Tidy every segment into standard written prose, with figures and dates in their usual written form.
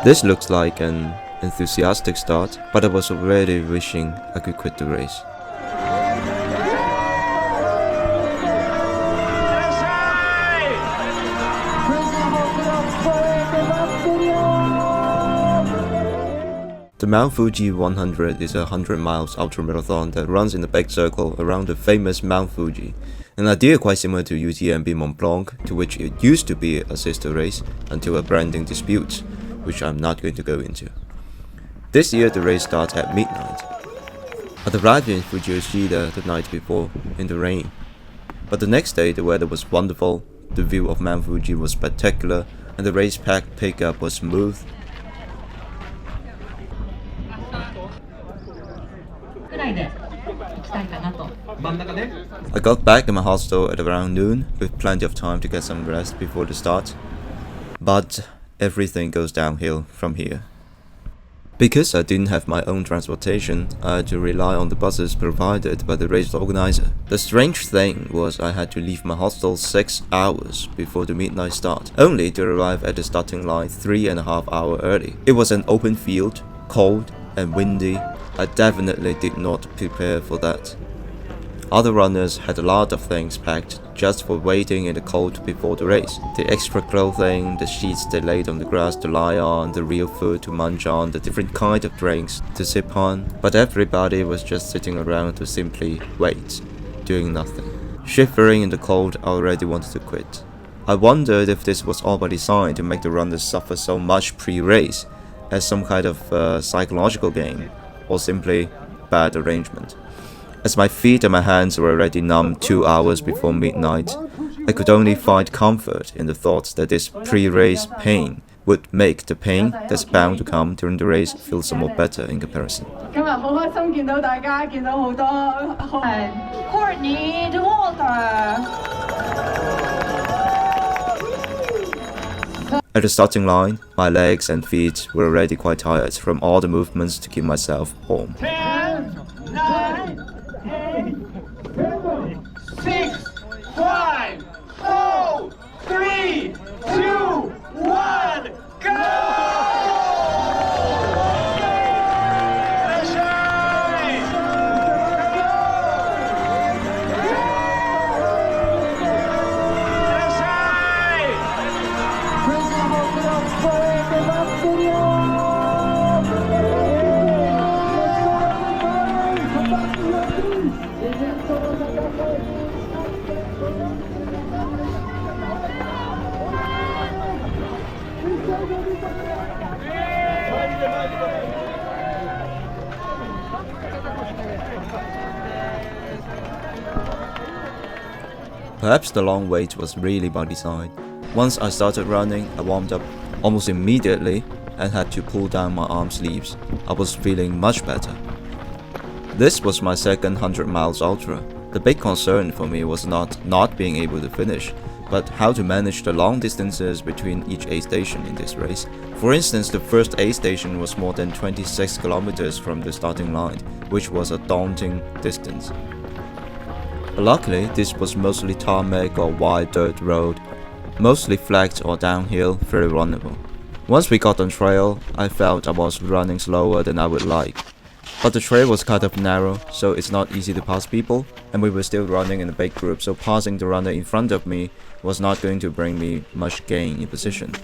This looks like an enthusiastic start, but I was already wishing I could quit the race. The Mount Fuji 100 is a 100 miles ultramarathon that runs in a big circle around the famous Mount Fuji, an idea quite similar to UTMB Mont Blanc, to which it used to be a sister race until a branding dispute, which I'm not going to go into. This year the race starts at midnight. I arrived in Fujinomiya the night before in the rain, but the next day the weather was wonderful, the view of Mount Fuji was spectacular, and the race pack pickup was smooth. I got back in my hostel at around noon with plenty of time to get some rest before the start, but everything goes downhill from here. Because I didn't have my own transportation, I had to rely on the buses provided by the race organizer. The strange thing was I had to leave my hostel 6 hours before the midnight start, only to arrive at the starting line 3.5 hours early. It was an open field, cold and windy. I definitely did not prepare for that. Other runners had a lot of things packed just for waiting in the cold before the race. The extra clothing, the sheets they laid on the grass to lie on, the real food to munch on, the different kind of drinks to sip on. But everybody was just sitting around to simply wait, doing nothing. Shivering in the cold, I already wanted to quit. I wondered if this was all by design to make the runners suffer so much pre-race, as some kind of psychological game, or simply bad arrangement. As my feet and my hands were already numb 2 hours before midnight, I could only find comfort in the thought that this pre-race pain would make the pain that's bound to come during the race feel somewhat better in comparison. At the starting line, my legs and feet were already quite tired from all the movements to keep myself warm. 10, 9, 8, 7, 6, 5, 4, 3, 2, 1, go! Perhaps the long wait was really by design. Once I started running, I warmed up almost immediately and had to pull down my arm sleeves. I was feeling much better. This was my second 100 miles ultra. The big concern for me was not being able to finish, but how to manage the long distances between each aid station in this race. For instance, the first aid station was more than 26 kilometers from the starting line, which was a daunting distance. Luckily, this was mostly tarmac or wide dirt road, mostly flat or downhill, very runnable. Once we got on trail, I felt I was running slower than I would like. But the trail was kind of narrow, so it's not easy to pass people, and we were still running in a big group, so passing the runner in front of me was not going to bring me much gain in position.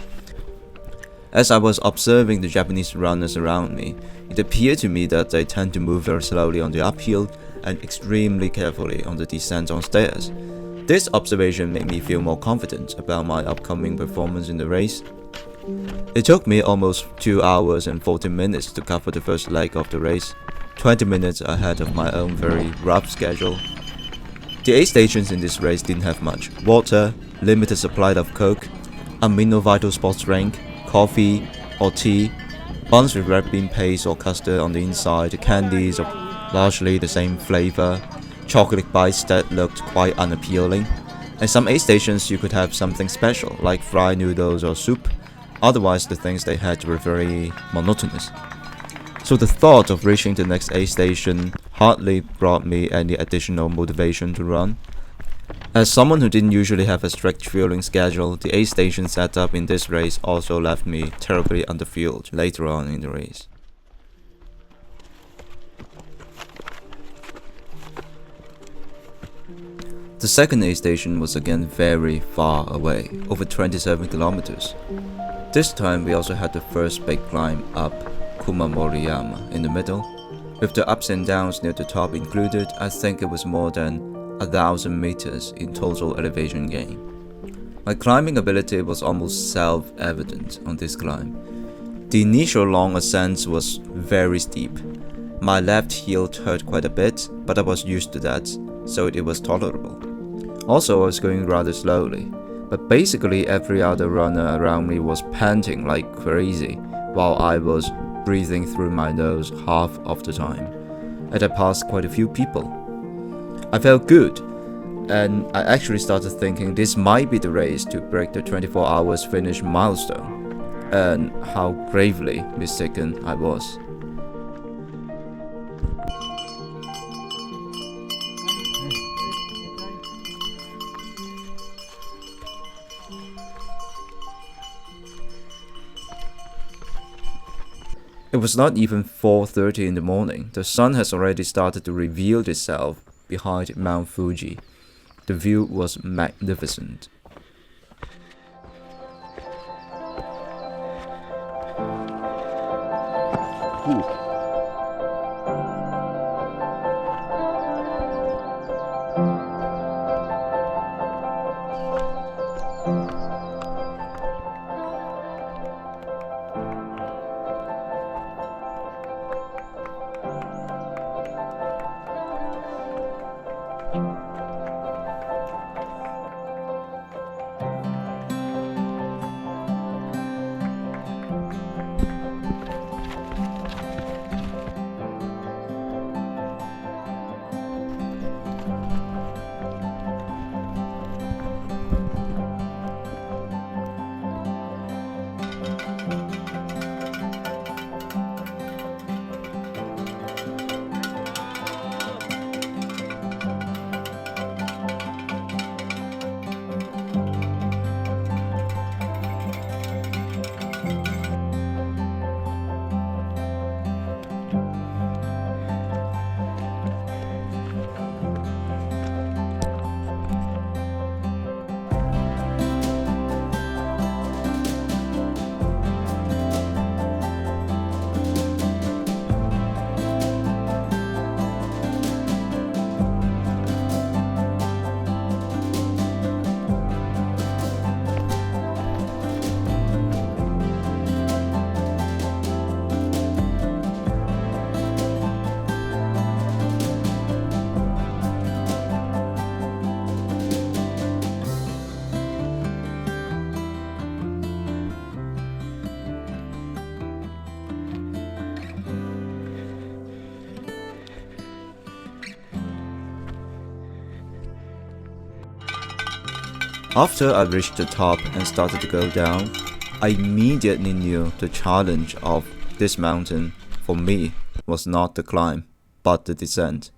As I was observing the Japanese runners around me, it appeared to me that they tend to move very slowly on the uphill and extremely carefully on the descent on stairs. This observation made me feel more confident about my upcoming performance in the race. It took me almost 2 hours and 40 minutes to cover the first leg of the race, 20 minutes ahead of my own very rough schedule. The aid stations in this race didn't have much: water, limited supply of coke, amino vital sports drink, coffee or tea, buns with red bean paste or custard on the inside, candies of largely the same flavor, chocolate bites that looked quite unappealing. At some aid stations you could have something special like fried noodles or soup, otherwise the things they had were very monotonous. So the thought of reaching the next aid station hardly brought me any additional motivation to run. As someone who didn't usually have a strict fueling schedule, the aid station set up in this race also left me terribly underfueled later on in the race. The second aid station was again very far away, over 27 kilometers. This time we also had the first big climb up Kumamoriyama in the middle. With the ups and downs near the top included, I think it was more than 1,000 meters in total elevation gain. My climbing ability was almost self-evident on this climb. The initial long ascent was very steep. My left heel hurt quite a bit, but I was used to that, so it was tolerable. Also, I was going rather slowly, but basically every other runner around me was panting like crazy, while I was breathing through my nose half of the time, and I passed quite a few people. I felt good, and I actually started thinking this might be the race to break the 24 hours finish milestone, and how gravely mistaken I was. It was not even 4:30 in the morning. The sun has already started to reveal itself behind Mount Fuji. The view was magnificent. After I reached the top and started to go down, I immediately knew the challenge of this mountain for me was not the climb, but the descent.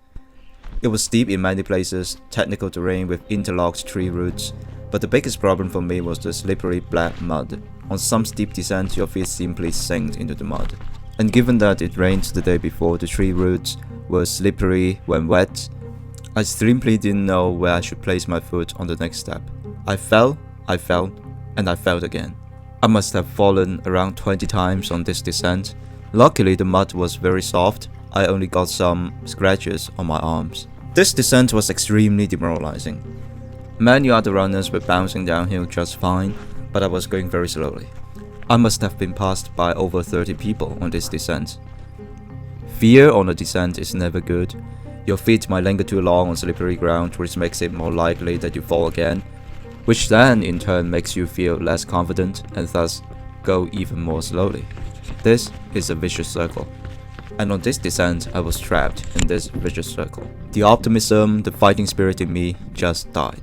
It was steep in many places, technical terrain with interlocked tree roots, but the biggest problem for me was the slippery black mud. On some steep descents, your feet simply sank into the mud. And given that it rained the day before, the tree roots were slippery when wet. I simply didn't know where I should place my foot on the next step. I fell, and I fell again. I must have fallen around 20 times on this descent. Luckily, the mud was very soft. I only got some scratches on my arms. This descent was extremely demoralizing. Many other runners were bouncing downhill just fine, but I was going very slowly. I must have been passed by over 30 people on this descent. Fear on a descent is never good. Your feet might linger too long on slippery ground, which makes it more likely that you fall again, which then in turn makes you feel less confident and thus go even more slowly. This is a vicious circle. And on this descent, I was trapped in this vicious circle. The optimism, the fighting spirit in me just died.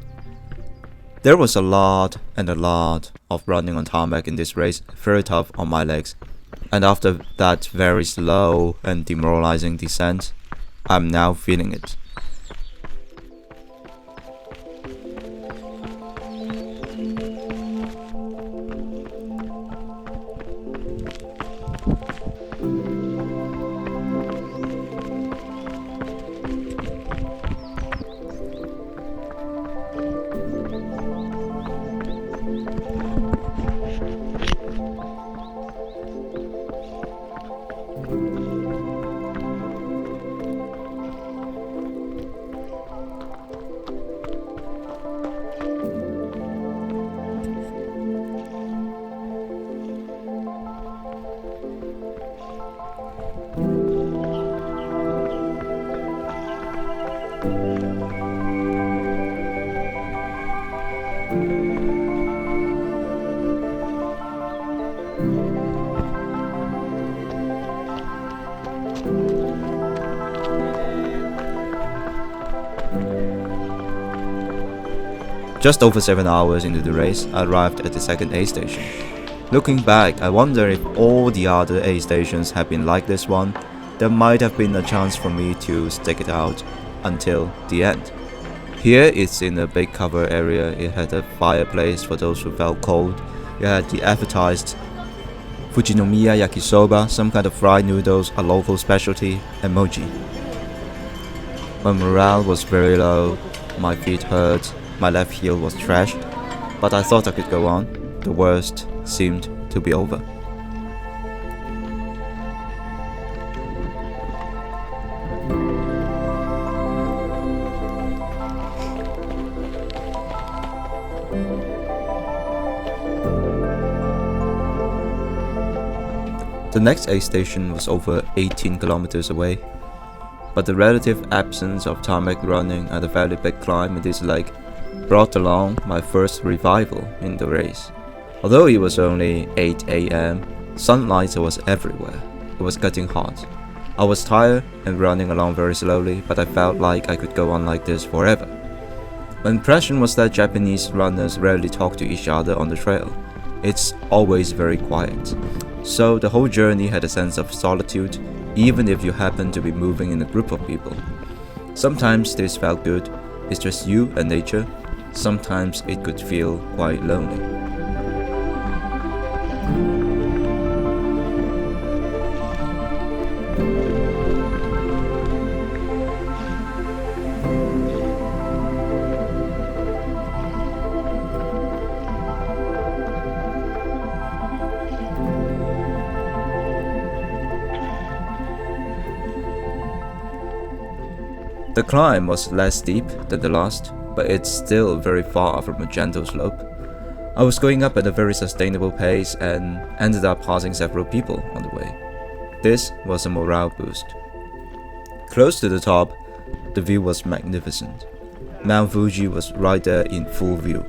There was a lot of running on tarmac in this race, very tough on my legs. And after that very slow and demoralizing descent, I'm now feeling it. Just over 7 hours into the race, I arrived at the second aid station. Looking back, I wonder if all the other aid stations had been like this one, there might have been a chance for me to stick it out until the end. Here it's in a big cover area. It had a fireplace for those who felt cold. It had the advertised Fujinomiya yakisoba, some kind of fried noodles, a local specialty, and mochi. My morale was very low, my feet hurt, my left heel was trashed, but I thought I could go on. The worst seemed to be over. The next aid station was over 18 kilometers away, but the relative absence of tarmac running and a fairly big climb in this lake brought along my first revival in the race. Although it was only 8 AM, sunlight was everywhere. It was getting hot. I was tired and running along very slowly, but I felt like I could go on like this forever. My impression was that Japanese runners rarely talk to each other on the trail. It's always very quiet. So the whole journey had a sense of solitude, even if you happen to be moving in a group of people. Sometimes this felt good, it's just you and nature. Sometimes it could feel quite lonely. The climb was less steep than the last, but it's still very far from a gentle slope. I was going up at a very sustainable pace and ended up passing several people on the way. This was a morale boost. Close to the top, the view was magnificent. Mount Fuji was right there in full view.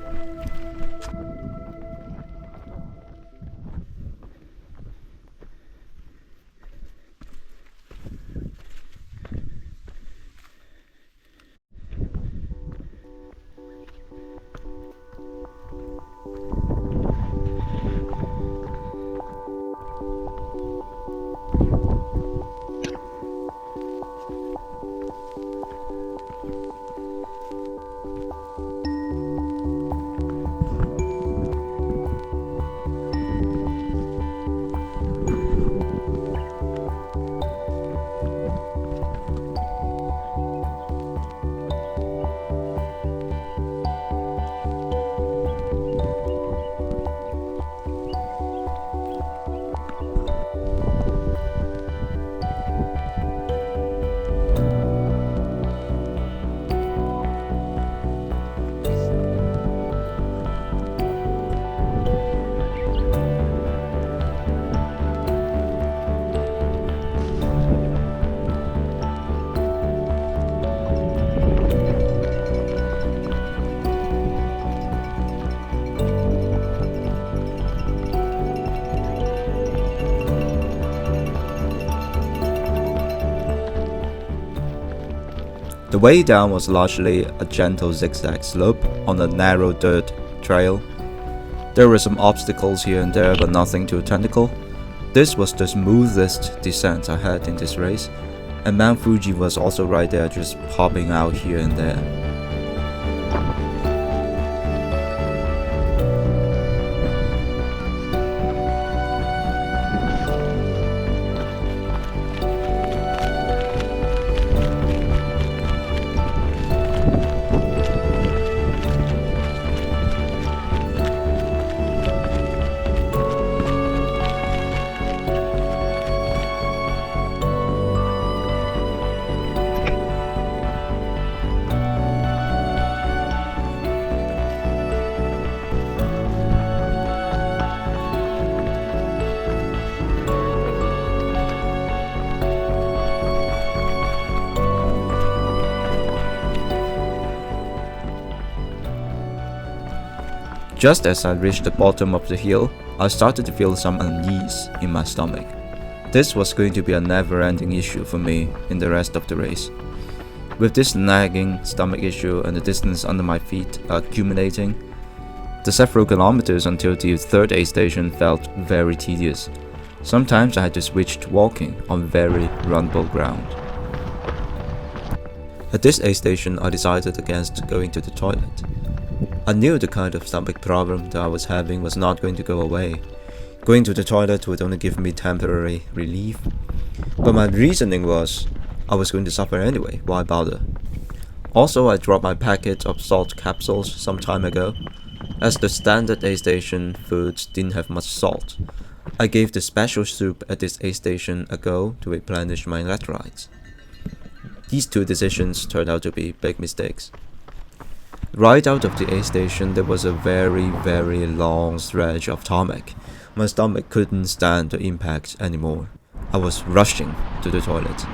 The way down was largely a gentle zigzag slope on a narrow dirt trail. There were some obstacles here and there, but nothing too technical. This was the smoothest descent I had in this race, and Mount Fuji was also right there, just popping out here and there. Just as I reached the bottom of the hill, I started to feel some unease in my stomach. This was going to be a never-ending issue for me in the rest of the race. With this nagging stomach issue and the distance under my feet accumulating, the several kilometers until the third aid station felt very tedious. Sometimes I had to switch to walking on very runnable ground. At this aid station, I decided against going to the toilet. I knew the kind of stomach problem that I was having was not going to go away. Going to the toilet would only give me temporary relief. But my reasoning was, I was going to suffer anyway, why bother? Also, I dropped my packet of salt capsules some time ago. As the standard aid station foods didn't have much salt, I gave the special soup at this aid station a go to replenish my electrolytes. These two decisions turned out to be big mistakes. Right out of the aid station, there was a very long stretch of tarmac. My stomach couldn't stand the impact anymore. I was rushing to the toilet.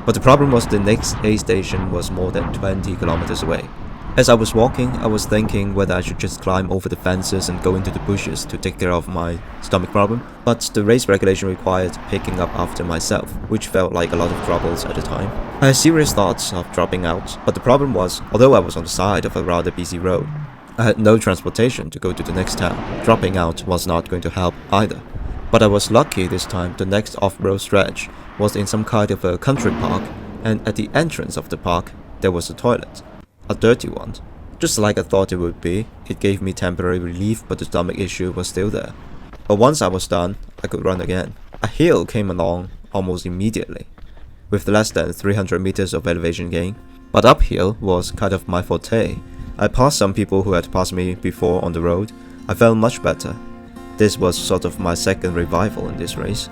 But the problem was the next aid station was more than 20 kilometers away. As I was walking, I was thinking whether I should just climb over the fences and go into the bushes to take care of my stomach problem, but the race regulation required picking up after myself, which felt like a lot of troubles at the time. I had serious thoughts of dropping out, but the problem was, although I was on the side of a rather busy road, I had no transportation to go to the next town. Dropping out was not going to help either. But I was lucky this time. The next off-road stretch was in some kind of a country park, and at the entrance of the park, there was a toilet. A dirty one. Just like I thought it would be, it gave me temporary relief, but the stomach issue was still there. But once I was done, I could run again. A hill came along almost immediately, with less than 300 meters of elevation gain. But uphill was kind of my forte. I passed some people who had passed me before on the road. I felt much better. This was sort of my second revival in this race.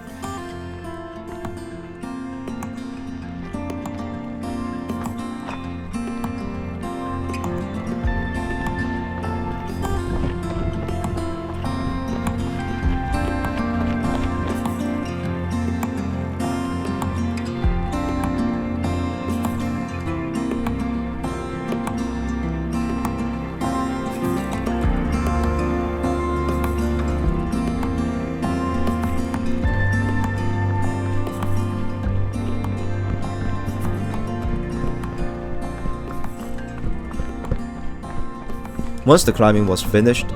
Once the climbing was finished,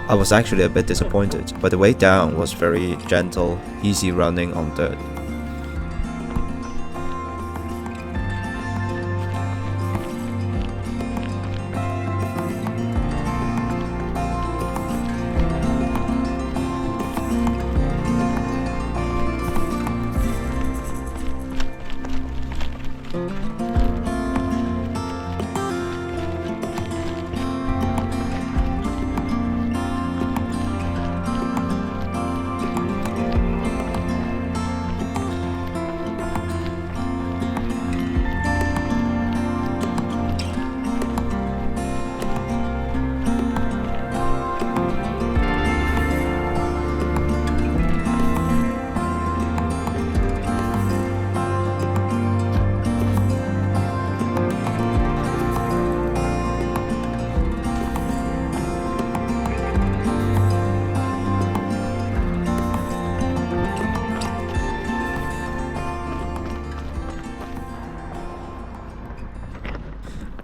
I was actually a bit disappointed, but the way down was very gentle, easy running on dirt.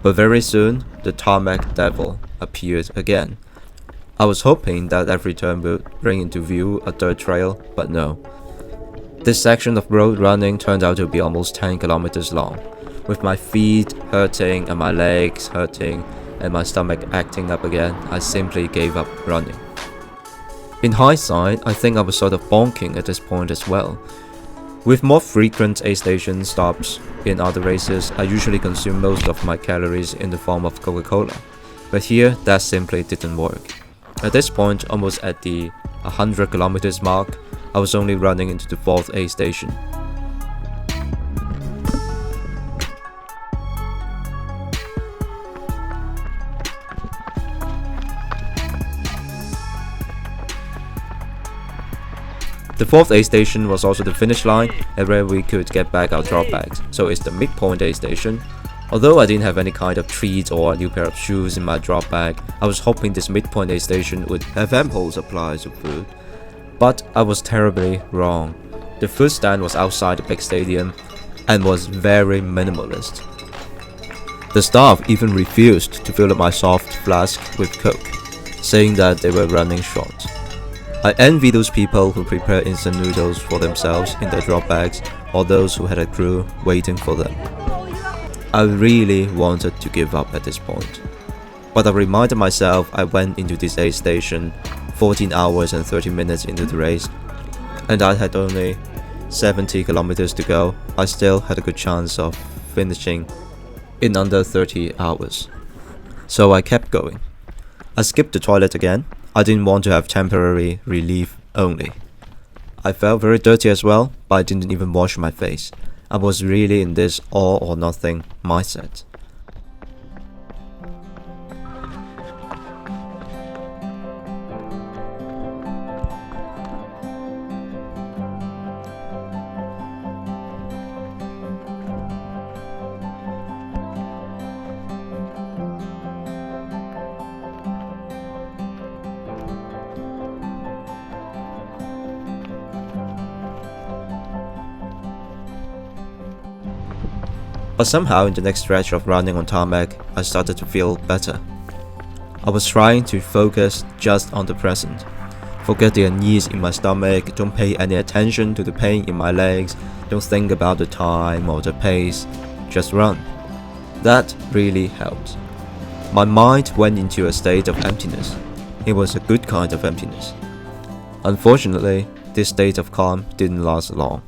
But very soon, the tarmac devil appeared again. I was hoping that every turn would bring into view a dirt trail, but no. This section of road running turned out to be almost 10 kilometers long. With my feet hurting and my legs hurting and my stomach acting up again, I simply gave up running. In hindsight, I think I was sort of bonking at this point as well. With more frequent aid station stops in other races, I usually consume most of my calories in the form of Coca-Cola, but here that simply didn't work. At this point, almost at the 100 kilometers mark, I was only running into the 4th aid station. The 4th aid station was also the finish line and where we could get back our drop bags, so it's the midpoint aid station. Although I didn't have any kind of treats or a new pair of shoes in my drop bag, I was hoping this midpoint aid station would have ample supplies of food. But I was terribly wrong. The food stand was outside the big stadium and was very minimalist. The staff even refused to fill up my soft flask with Coke, saying that they were running short. I envy those people who prepare instant noodles for themselves in their drop bags, or those who had a crew waiting for them. I really wanted to give up at this point, but I reminded myself I went into this aid station 14 hours and 30 minutes into the race, and I had only 70 kilometers to go. I still had a good chance of finishing in under 30 hours. So I kept going. I skipped the toilet again. I didn't want to have temporary relief only. I felt very dirty as well, but I didn't even wash my face. I was really in this all or nothing mindset. But somehow in the next stretch of running on tarmac, I started to feel better. I was trying to focus just on the present. Forget the unease in my stomach, don't pay any attention to the pain in my legs, don't think about the time or the pace, just run. That really helped. My mind went into a state of emptiness. It was a good kind of emptiness. Unfortunately, this state of calm didn't last long.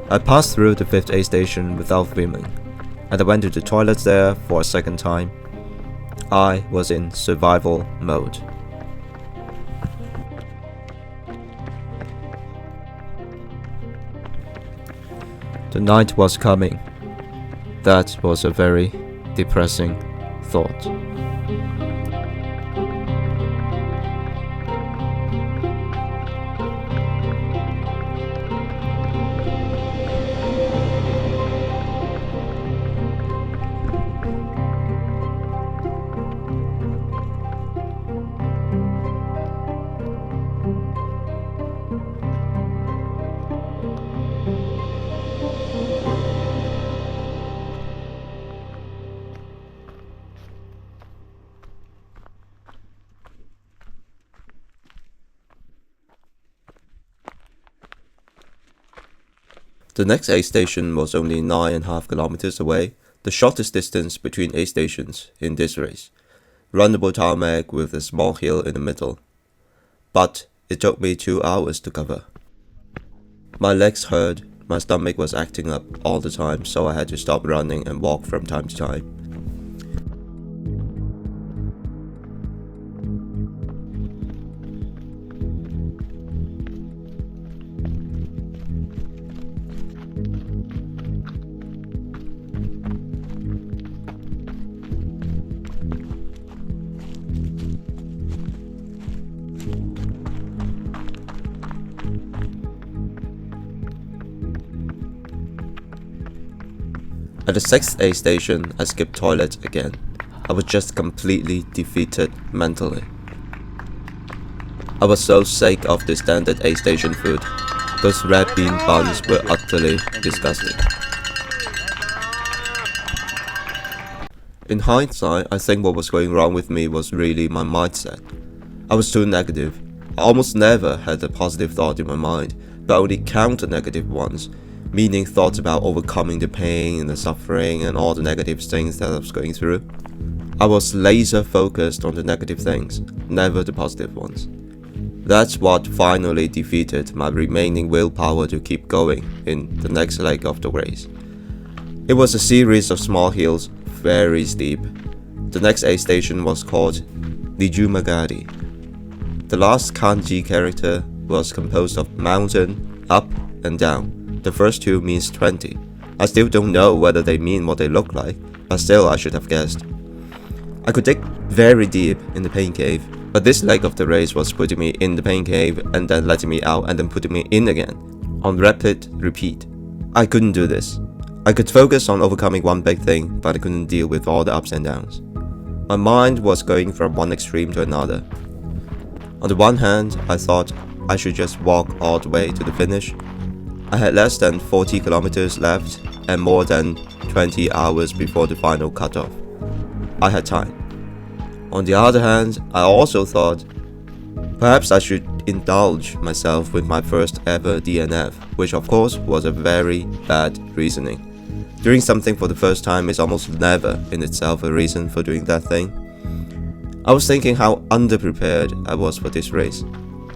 I passed through the 5th aid station without filming, and I went to the toilets there for a second time. I was in survival mode. The night was coming. That was a very depressing thought. The next aid station was only 9.5 kilometers away, the shortest distance between aid stations in this race. Runnable tarmac with a small hill in the middle. But it took me 2 hours to cover. My legs hurt, my stomach was acting up all the time, so I had to stop running and walk from time to time. At the 6th aid station, I skipped toilet again. I was just completely defeated mentally. I was so sick of the standard aid station food. Those red bean buns were utterly disgusting. In hindsight, I think what was going wrong with me was really my mindset. I was too negative. I almost never had a positive thought in my mind. but only counter negative ones, meaning thoughts about overcoming the pain and the suffering and all the negative things that I was going through. I was laser focused on the negative things, never the positive ones. That's what finally defeated my remaining willpower to keep going in the next leg of the race. It was a series of small hills, very steep. The next aid station was called Nijumagari. The last kanji character was composed of mountain, up and down. The first two means 20. I still don't know whether they mean what they look like, but still I should have guessed. I could dig very deep in the pain cave, but this leg of the race was putting me in the pain cave and then letting me out and then putting me in again, on rapid repeat. I couldn't do this. I could focus on overcoming one big thing, but I couldn't deal with all the ups and downs. My mind was going from one extreme to another. On the one hand, I thought I should just walk all the way to the finish. I had less than 40 kilometers left and more than 20 hours before the final cutoff. I had time. On the other hand, I also thought perhaps I should indulge myself with my first ever DNF, which of course was a very bad reasoning. Doing something for the first time is almost never in itself a reason for doing that thing. I was thinking how underprepared I was for this race.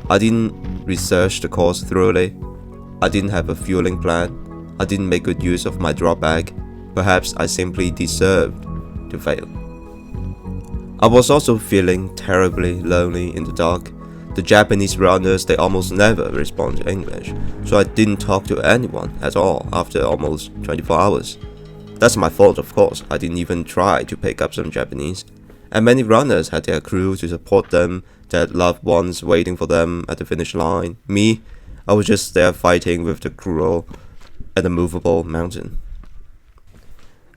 I didn't research the course thoroughly. I didn't have a fueling plan. I didn't make good use of my drop bag. Perhaps I simply deserved to fail. I was also feeling terribly lonely in the dark. The Japanese runners, they almost never respond to English, so I didn't talk to anyone at all after almost 24 hours. That's my fault, of course. I didn't even try to pick up some Japanese. And many runners had their crew to support them, their loved ones waiting for them at the finish line. Me, I was just there fighting with the cruel and immovable mountain.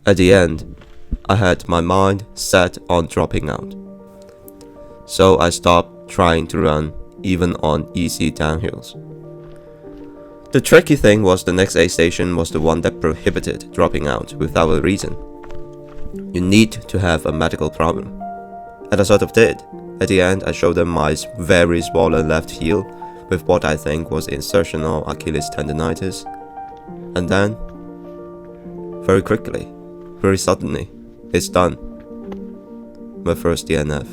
At the end, I had my mind set on dropping out. So I stopped trying to run, even on easy downhills. The tricky thing was the next aid station was the one that prohibited dropping out without a reason. You need to have a medical problem. And I sort of did. At the end, I showed them my very swollen left heel with what I think was insertional Achilles tendonitis. And then, very quickly, very suddenly, it's done. My first DNF.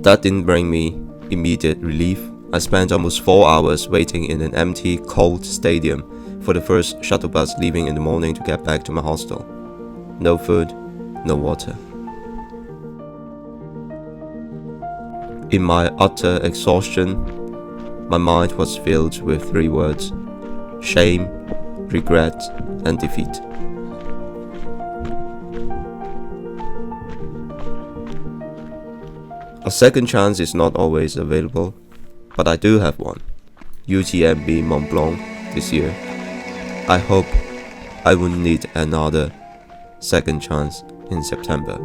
That didn't bring me immediate relief. I spent almost 4 hours waiting in an empty, cold stadium for the first shuttle bus leaving in the morning to get back to my hostel. No food, no water. In my utter exhaustion, my mind was filled with 3 words: shame, regret, and defeat. A second chance is not always available, but I do have one. UTMB Mont Blanc this year. I hope I won't need another second chance in September.